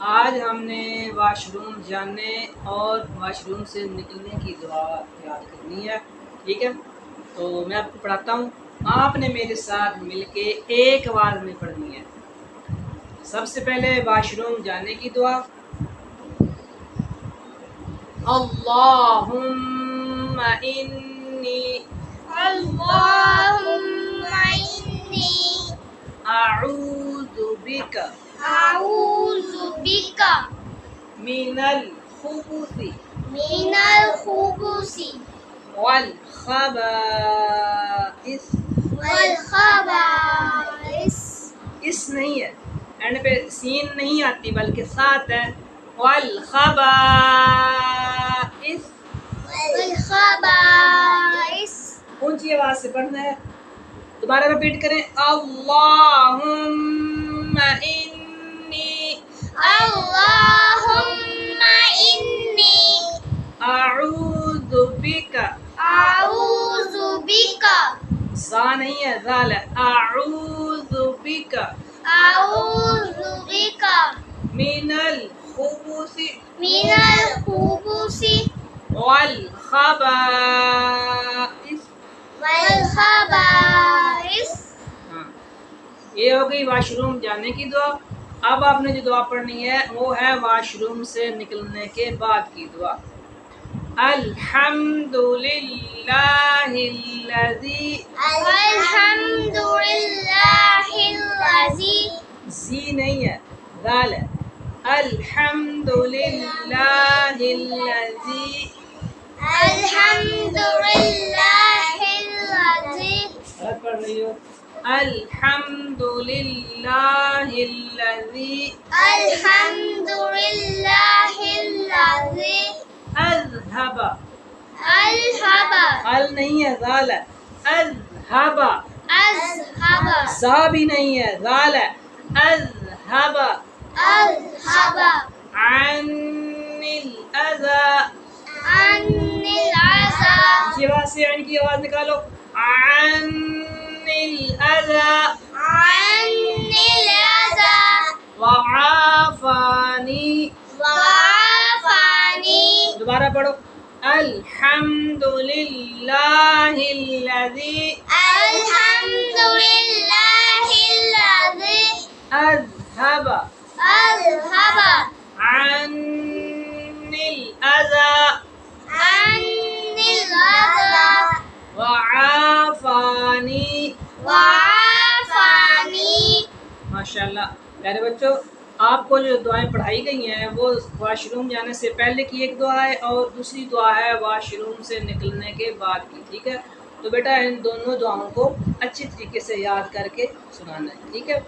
آج ہم نے واش روم جانے اور واش روم سے نکلنے کی دعا یاد کرنی ہے، ٹھیک ہے؟ تو میں آپ کو پڑھاتا ہوں، آپ نے میرے ساتھ مل کے ایک آواز میں پڑھنی ہے۔ سب سے پہلے واش روم جانے کی دعا، اللہم انی اعوذ بک من الخبث والخبائث۔ اس نہیں ہے، اینڈ پہ سین نہیں آتی بلکہ ساتھ ہے، والخبائث۔ اونچی آواز سے پڑھنا ہے، دوبارہ رپیٹ کریں، اللہم انی اعوذ بک، زا نہیں ہے ذال ہے، اعوذ بک من الخبث والخبائث۔ ہاں، یہ ہو گئی واش روم جانے کی دعا۔ اب آپ نے جو دعا پڑھنی ہے وہ ہے واش روم سے نکلنے کے بعد کی دعا، الحمدللہ الذی، زی نہیں ہے ذال ہے، الحمدللہ الذی، غلط پڑھ رہی ہو، الحمدللہ الذی اذھب، ال نہیں ہے ذال ہے، اذھب، زا بھی نہیں ہے ذال ہے، اذھب عنی الاذی۔ اونچی آواز سے عین کی آواز نکالو، عنی الاذی وعافانی۔ دوبارہ پڑھو، الحمدللہ الذی اذھب عنی الاذی وعافانی۔ ماشاءاللہ پیارے بچوں، آپ کو جو دعائیں پڑھائی گئی ہیں وہ واش روم جانے سے پہلے کی ایک دعا ہے اور دوسری دعا ہے واش روم سے نکلنے کے بعد کی، ٹھیک ہے؟ تو بیٹا ان دونوں دعاؤں کو اچھی طریقے سے یاد کر کے سنانا ہے، ٹھیک ہے؟